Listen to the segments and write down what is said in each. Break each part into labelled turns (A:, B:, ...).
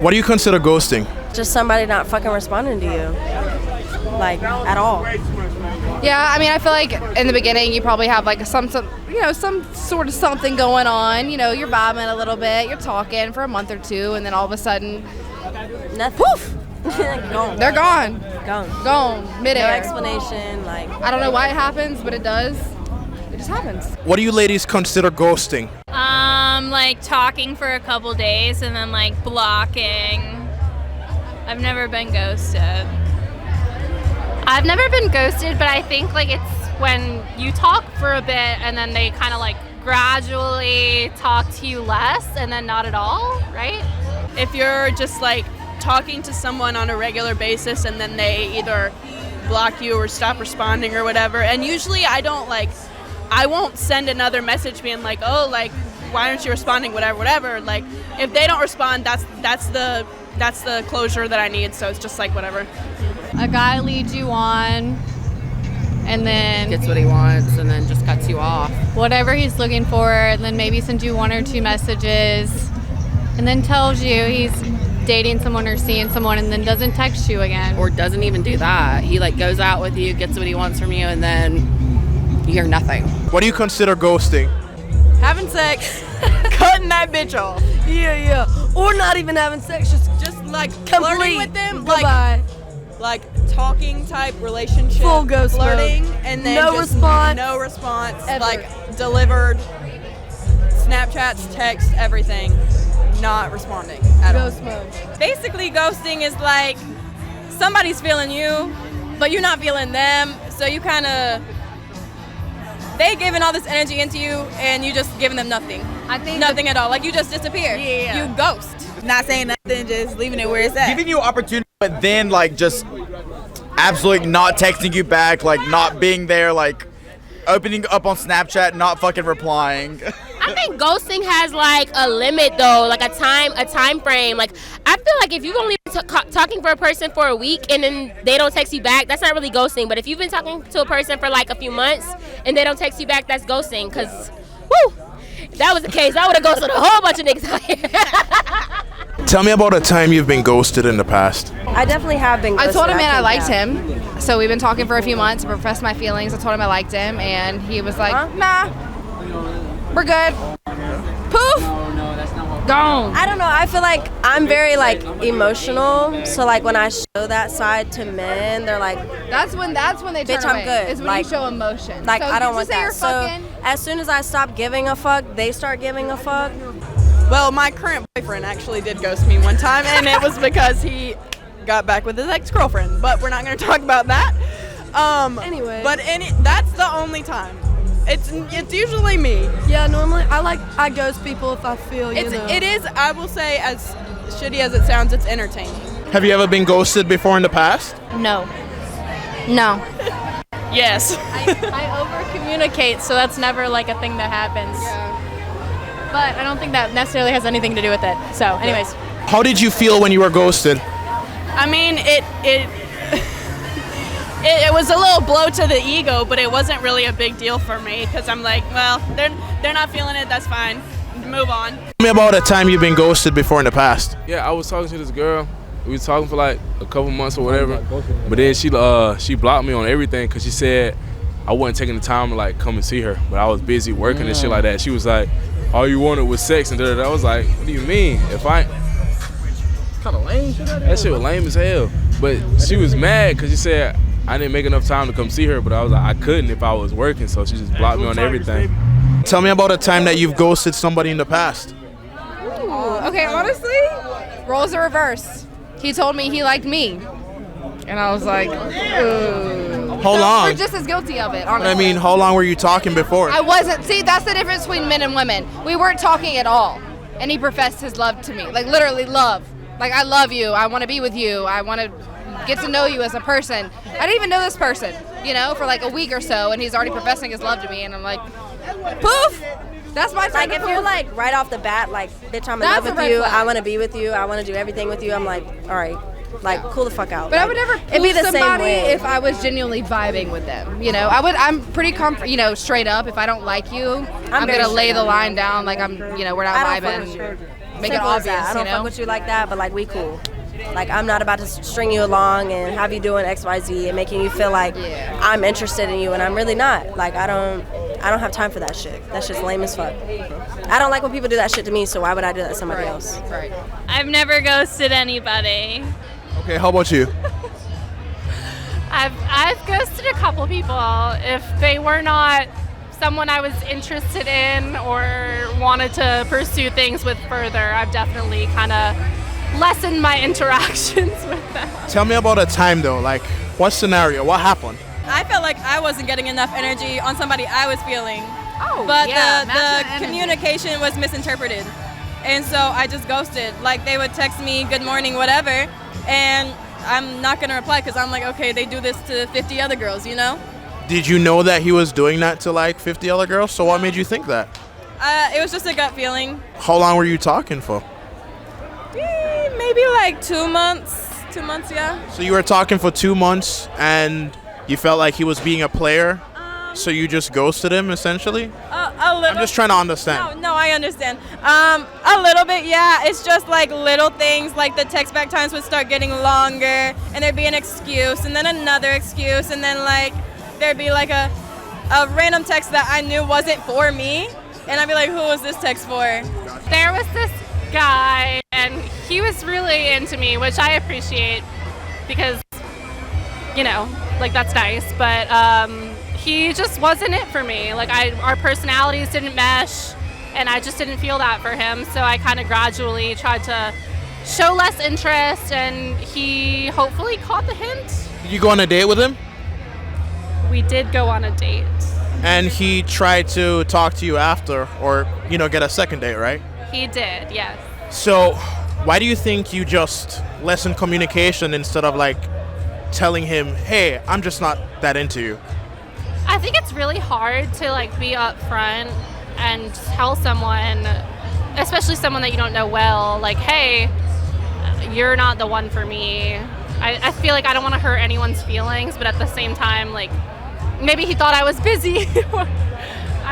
A: What do you consider ghosting?
B: Just somebody not fucking responding to you, like, at all.
C: Yeah, I mean, I feel like in the beginning you probably have like some sort of something going on. You know, you're vibing a little bit, you're talking for a month or two, and then all of a sudden,
B: Nothing.
C: poof,
B: Gone.
C: they're gone,
B: Gone.
C: midair.
B: No explanation, like.
C: I don't know why it happens, but it does. It just happens.
A: What do you ladies consider ghosting?
D: Like talking for a couple days and then like blocking. I've never been ghosted.
E: I've never been ghosted, but I think like it's when you talk for a bit and then they kind of like gradually talk to you less and then not at all, right?
F: If you're just like talking to someone on a regular basis and then they either block you or stop responding or whatever, and usually I won't send another message being like, oh, like, why aren't you responding, whatever. Like, if they don't respond, that's the closure that I need, so it's just like whatever.
G: A guy leads you on and then
H: Gets what he wants and then just cuts you off.
G: whatever he's looking for, and then maybe sends you one or two messages and then tells you he's dating someone or seeing someone and then doesn't text you again.
H: Or doesn't even do that. He like goes out with you, gets what he wants from you, and then you hear nothing.
A: What do you consider ghosting?
F: Having sex, cutting that bitch off.
B: Yeah. Or not even having sex, just
F: Like
B: complete.
F: flirting with them,
B: Goodbye.
F: like talking type relationship,
B: Full ghost
F: flirting,
B: mode.
F: and then
B: No
F: just
B: response.
F: no response,
B: Ever.
F: like delivered Snapchats, text, everything, not responding at all.
B: Ghost mode.
F: Basically, ghosting is like somebody's feeling you, but you're not feeling them, so you kind of they giving all this energy into you, and you just giving them nothing.
C: I think
F: Nothing at all. Like you just disappear.
I: Yeah.
F: You ghost.
I: Not saying nothing, just leaving it where it's at.
J: Giving you opportunity, but then like just absolutely not texting you back, like not being there, like opening up on Snapchat, not fucking replying.
K: I think ghosting has like a limit though, like a time frame. Like I feel like if you've only been talking for a person for a week and then they don't text you back, that's not really ghosting. But if you've been talking to a person for like a few months and they don't text you back, that's ghosting. Cause, whoo, if that was the case, I would have ghosted a whole bunch of niggas out here.
A: Tell me about a time you've been ghosted in the past.
B: I definitely have been
C: I
B: ghosted.
C: told a man I
B: think
C: liked
B: that.
C: him, so we've been talking for a few months. I professed my feelings. I told him I liked him, and he was like, "Nah, we're good." Poof, gone.
B: I don't know. I feel like I'm very like emotional. So like when I show that side to men, they're like,
C: That's when they turn
B: Bitch, I'm
C: away.
B: good.
C: Is when
B: Like-
C: you show emotion.
B: like
C: so
B: I don't
C: just
B: want
C: say
B: that.
C: You're
B: So
C: fucking,
B: as soon as I stop giving a fuck, they start giving a fuck.
F: Well, my current boyfriend actually did ghost me one time, and it was because he got back with his ex-girlfriend. But we're not going to talk about that.
B: Anyway.
F: But that's the only time. It's usually me.
B: Yeah, normally I ghost people if I feel
F: It is. I will say, as shitty as it sounds, it's entertaining.
A: Have you ever been ghosted before in the past?
E: No.
F: Yes.
E: I over communicate, so that's never like a thing that happens. But I don't think that necessarily has anything to do with it. So, anyways.
A: How did you feel when you were ghosted?
F: I mean, it was a little blow to the ego, but it wasn't really a big deal for me because I'm like, well, they're not feeling it. That's fine. Move on.
A: Tell me about a time you've been ghosted before in the past.
L: Yeah, I was talking to this girl. We was talking for like a couple months or whatever. But then she blocked me on everything because she said I wasn't taking the time to like come and see her. But I was busy working and shit like that. She was like, all you wanted was sex and da-da-da. I was like, what do you mean?
J: Kind of lame shit.
L: That shit was lame as hell. But she was mad because she said I didn't make enough time to come see her. But I was like, I couldn't if I was working. So she just blocked me on everything.
A: Tell me about a time that you've ghosted somebody in the past.
C: okay, honestly, roles are reversed. He told me he liked me, and I was like, ooh.
A: How long?
C: We're just as guilty of it, honestly.
A: I mean, how long were you talking before?
C: I wasn't. See, that's the difference between men and women. We weren't talking at all, and he professed his love to me, like literally love. Like, I love you. I want to be with you. I want to get to know you as a person. I didn't even know this person, for like a week or so, and he's already professing his love to me, and I'm like, poof. That's my
B: Like
C: type
B: if
C: of
B: you're
C: poof.
B: like right off the bat, like bitch, I'm in
C: That's
B: love
C: a
B: with
C: red
B: you.
C: flag.
B: I want to be with you. I want to do everything with you. I'm like, all right, like cool the fuck out.
C: But I
B: Like,
C: would never
B: it'd be
C: poof
B: the same
C: somebody
B: way.
C: if I was genuinely vibing with them. I'm pretty straight up. If I don't like you, I'm
B: very
C: gonna lay
B: straight
C: the
B: up.
C: line down. Like we're not
B: I don't fuck
C: vibing.
B: with you. Make it obvious. I don't fuck with you like that, but like we cool. Like I'm not about to string you along and have you doing XYZ and making you feel like I'm interested in you, and I'm really not. Like I don't have time for that shit. That shit's lame as fuck. I don't like when people do that shit to me, so why would I do that to somebody else?
H: Right.
D: I've never ghosted anybody.
A: Okay, how about you?
E: I've ghosted a couple people if they were not someone I was interested in or wanted to pursue things with further. I've definitely kind of lessened my interactions with them.
A: Tell me about a time though, like what scenario, what happened?
I: I felt like I wasn't getting enough energy on somebody I was feeling.
E: Oh,
I: but
E: yeah,
I: the communication was misinterpreted. And so I just ghosted. Like they would text me, good morning, whatever, and I'm not going to reply because I'm like, okay, they do this to 50 other girls, you know?
A: Did you know that he was doing that to like 50 other girls? So what made you think that?
I: It was just a gut feeling.
A: How long were you talking for?
I: Maybe like 2 months. 2 months, yeah.
A: So you were talking for 2 months and you felt like he was being a player? So you just ghosted him essentially?
I: A little.
A: I'm just trying to understand.
I: No, I understand. A little bit, yeah. It's just like little things, like the text back times would start getting longer, and there'd be an excuse, and then another excuse, and then like there'd be like a random text that I knew wasn't for me, and I'd be like, who was this text for?
E: There was this guy, and he was really into me, which I appreciate because, you know, like that's nice, but he just wasn't it for me. Like our personalities didn't mesh, and I just didn't feel that for him. So I kind of gradually tried to show less interest, and he hopefully caught the hint.
A: Did you go on a date with him?
E: We did go on a date.
A: And he tried to talk to you after, or, you know, get a second date, right?
E: He did, yes.
A: So why do you think you just lessen communication instead of like telling him, hey, I'm just not that into you?
E: I think it's really hard to like be upfront and tell someone, especially someone that you don't know well, like, hey, you're not the one for me. I feel like I don't want to hurt anyone's feelings, but at the same time, like, maybe he thought I was busy.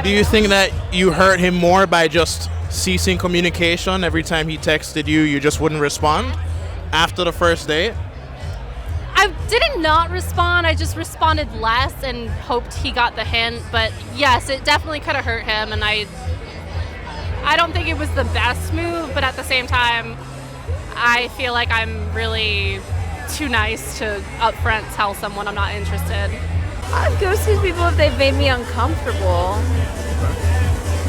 A: Do you think that you hurt him more by just ceasing communication? Every time he texted you, you just wouldn't respond after the first date?
E: I didn't not respond. I just responded less and hoped he got the hint. But yes, it definitely could have hurt him. And I don't think it was the best move. But at the same time, I feel like I'm really too nice to upfront tell someone I'm not interested.
M: I've ghosted people if they've made me uncomfortable.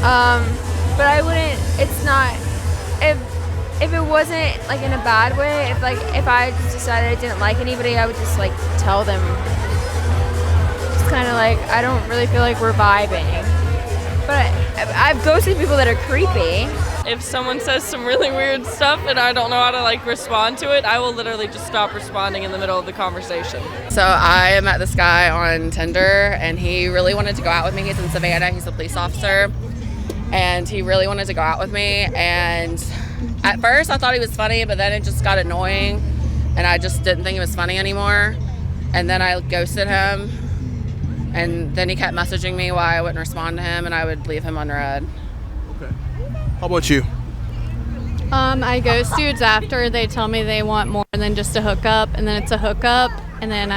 M: But I wouldn't. It's not if it wasn't like in a bad way, if I just decided I didn't like anybody, I would just like tell them. It's kind of like I don't really feel like we're vibing. But I've ghosted people that are creepy.
F: If someone says some really weird stuff and I don't know how to like respond to it, I will literally just stop responding in the middle of the conversation.
H: So I met this guy on Tinder, and he really wanted to go out with me. He's in Savannah. He's a police officer, and he really wanted to go out with me. And at first I thought he was funny, but then it just got annoying, and I just didn't think he was funny anymore. And then I ghosted him, and then he kept messaging me why I wouldn't respond to him, and I would leave him unread.
A: Okay. How about you?
G: I ghost dudes after they tell me they want more than just a hookup, and then it's a hookup, and then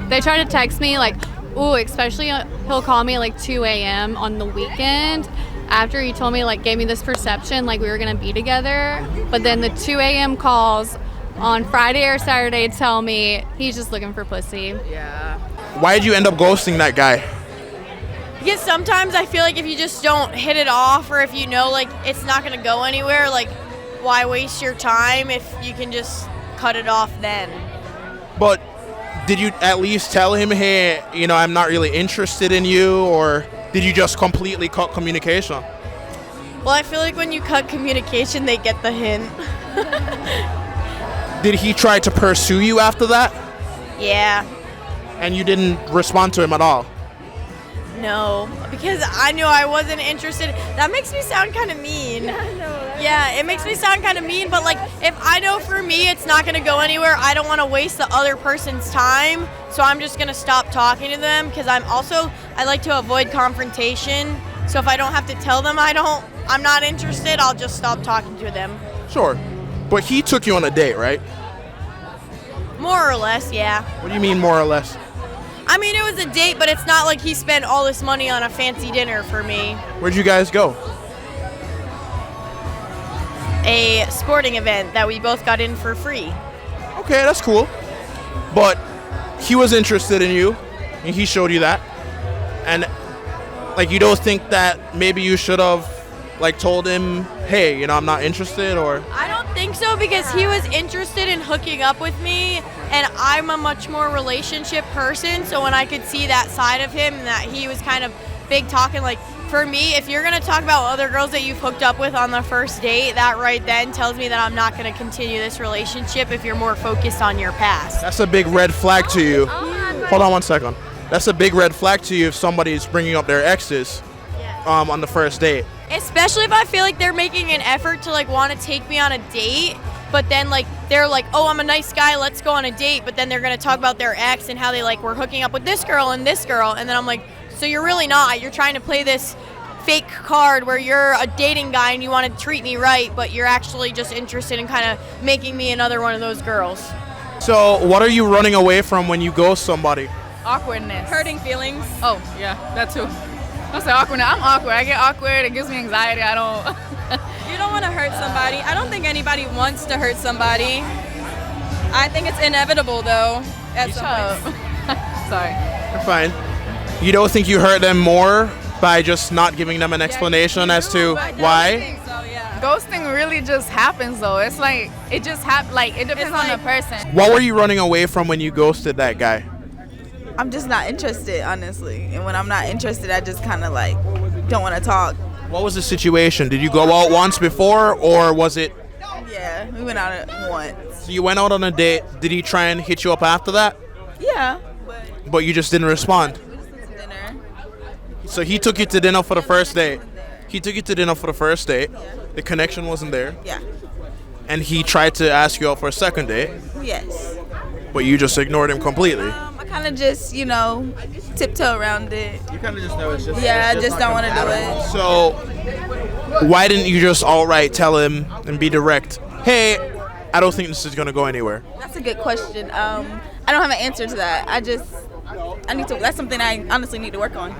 G: they try to text me like, ooh, especially he'll call me like 2 a.m. on the weekend after he told me, like, gave me this perception like we were gonna be together, but then the 2 a.m. calls on Friday or Saturday tell me he's just looking for pussy.
H: Yeah.
A: Why did you end up ghosting that guy?
I: Because sometimes I feel like if you just don't hit it off, or if you know like it's not going to go anywhere, like why waste your time if you can just cut it off then?
A: But did you at least tell him, hey, you know, I'm not really interested in you, or did you just completely cut communication?
I: Well, I feel like when you cut communication, they get the hint.
A: Did he try to pursue you after that?
I: Yeah.
A: And you didn't respond to him at all?
I: No, because I knew I wasn't interested. That makes me sound kind of mean. Yeah, it makes me sound kind of mean, but like if I know for me it's not going to go anywhere, I don't want to waste the other person's time, so I'm just going to stop talking to them, because I like to avoid confrontation, So if I don't have to tell them I'm not interested, I'll just stop talking to them.
A: Sure. But he took you on a date, right?
I: More or less, yeah.
A: What do you mean more or less?
I: I mean, it was a date, but it's not like he spent all this money on a fancy dinner for me.
A: Where'd you guys go?
I: A sporting event that we both got in for free.
A: Okay, that's cool. But he was interested in you, and he showed you that. And like, you don't think that maybe you should have like told him, hey, you know, I'm not interested, or?
I: I don't think so, because he was interested in hooking up with me, and I'm a much more relationship person. So when I could see that side of him, and that he was kind of big talking, like, for me, if you're gonna talk about other girls that you've hooked up with on the first date, that right then tells me that I'm not gonna continue this relationship if you're more focused on your past.
A: That's a big red flag to you. Hold on one second. That's a big red flag to you if somebody's bringing up their exes on the first date.
I: Especially if I feel like they're making an effort to like want to take me on a date, but then like they're like, oh, I'm a nice guy, let's go on a date, but then they're gonna talk about their ex and how they like were hooking up with this girl, and then I'm like, so you're really not. You're trying to play this fake card where you're a dating guy and you want to treat me right, but you're actually just interested in kind of making me another one of those girls.
A: So what are you running away from when you ghost somebody?
N: Awkwardness.
I: Hurting feelings.
N: Oh, yeah, that too. I say awkwardness. I'm awkward. I get awkward. It gives me anxiety. I don't.
I: You don't want to hurt somebody. I don't think anybody wants to hurt somebody. I think it's inevitable, though, at some point.
N: Sorry.
A: You're fine. You don't think you hurt them more by just not giving them an explanation as to why?
N: Ghosting really just happens, though. It's like, it just happens. Like, it depends on the person.
A: What were you running away from when you ghosted that guy?
O: I'm just not interested, honestly. And when I'm not interested, I just kind of like don't want to talk.
A: What was the situation? Did you go out once before, or was it?
O: Yeah, we went out once.
A: So you went out on a date. Did he try and hit you up after that?
O: Yeah.
A: But you just didn't respond. So he took you to dinner for the first date. He took you to dinner for the first date. The connection wasn't there.
O: Yeah.
A: And he tried to ask you out for a second date.
O: Yes.
A: But you just ignored him completely.
O: I kind of just, tiptoe around it.
J: You kind of just know it's just.
O: Yeah, I just don't want to do it.
A: So why didn't you just outright tell him and be direct? Hey, I don't think this is gonna go anywhere.
O: That's a good question. I don't have an answer to that. I need to. That's something I honestly need to work on.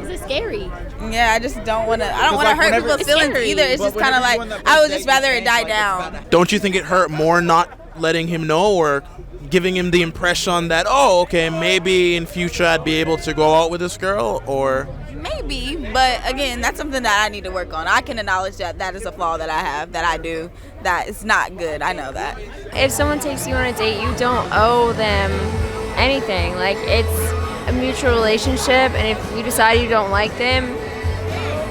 K: Is it scary?
O: Yeah, I just don't want to. I don't want to hurt people's feelings either. It's just kind of like I would just rather it die down.
A: Don't you think it hurt more not letting him know, or giving him the impression that, oh, okay, maybe in future I'd be able to go out with this girl, or?
O: Maybe, but again, that's something that I need to work on. I can acknowledge that that is a flaw that I have, that I do, that is not good. I know that.
M: If someone takes you on a date, you don't owe them anything. Like, it's a mutual relationship, and if you decide you don't like them,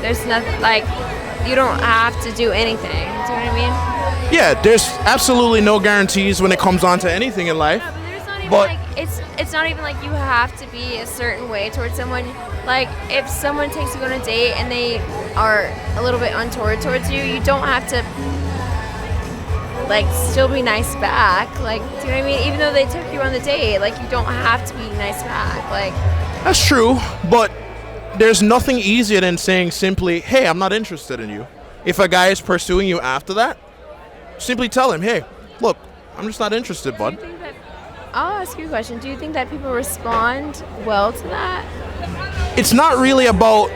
M: there's nothing, like, you don't have to do anything. Do you know what I mean?
A: Yeah, there's absolutely no guarantees when it comes on to anything in life.
M: Yeah, but there's not even like it's not even like you have to be a certain way towards someone. Like, if someone takes you on a date and they are a little bit untoward towards you, you don't have to like still be nice back. Like, do you know what I mean? Even though they took you on the date, like, you don't have to be nice back. Like,
A: that's true, but there's nothing easier than saying simply, hey, I'm not interested in you. If a guy is pursuing you after that, simply tell him, hey, look, I'm just not interested, bud.
M: I'll ask you a question. Do you think that people respond well to that?
A: It's not really about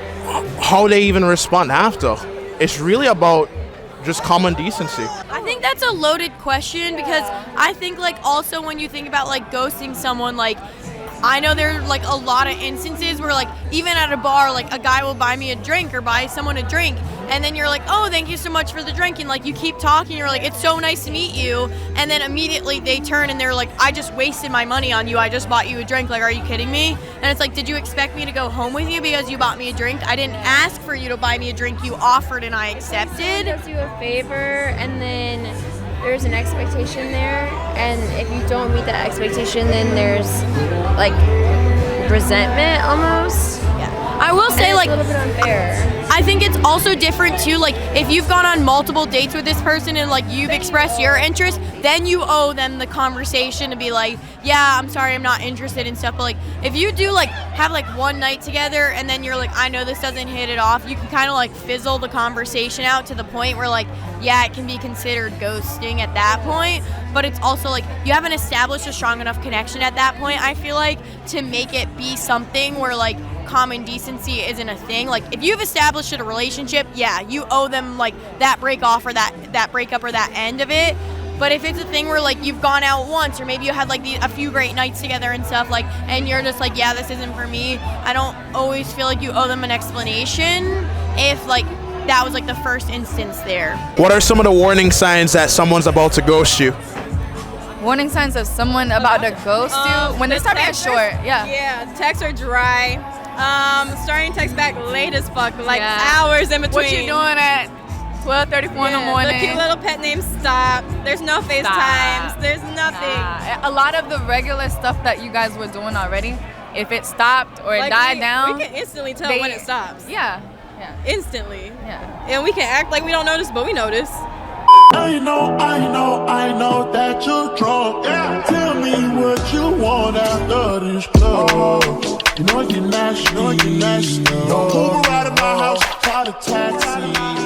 A: how they even respond after. It's really about just common decency.
I: I think that's a loaded question, because I think like also when you think about like ghosting someone, like I know there are like a lot of instances where like even at a bar, like a guy will buy me a drink or buy someone a drink, and then you're like, oh, thank you so much for the drink, and like you keep talking, you're like, it's so nice to meet you, and then immediately they turn and they're like, I just wasted my money on you, I just bought you a drink, like, are you kidding me? And it's like, did you expect me to go home with you because you bought me a drink? I didn't ask for you to buy me a drink, you offered and I accepted.
M: Someone does you a favor and then there's an expectation there, and if you don't meet that expectation, then there's like resentment almost.
I: Yeah. I will say, like,
M: a little bit unfair.
P: I think it's also different too. Like if you've gone on multiple dates with this person and like you've expressed your interest, then you owe them the conversation to be like, yeah, I'm sorry, I'm not interested in stuff. But like if you do like have like one night together and then you're like, I know this doesn't hit it off, you can kind of like fizzle the conversation out to the point where like, yeah, it can be considered ghosting at that point. But it's also like you haven't established a strong enough connection at that point, I feel like, to make it be something where like common decency isn't a thing. Like if you've established a relationship, yeah, you owe them like that break off or that breakup or that end of it. But if it's a thing where like you've gone out once or maybe you had like a few great nights together and stuff, like, and you're just like, yeah, this isn't for me, I don't always feel like you owe them an explanation if like that was like the first instance there.
A: What are some of the warning signs that someone's about to ghost you?
N: Warning signs of someone about to ghost you when they start being short.
I: Yeah, texts are dry. Starting to text back late as fuck, like hours in between.
N: What you doing at 12:34 in the morning?
I: The cute little pet name stop. There's no FaceTimes. There's nothing.
N: A lot of the regular stuff that you guys were doing already, if it stopped or it died down,
I: we can instantly tell when it stops.
N: Yeah.
I: Instantly.
N: Yeah.
I: And we can act like we don't notice, but we notice.
Q: I know that you're drunk. Yeah. Tell me what you want after this club. You know you're nasty. Don't move around in my house, call a taxi.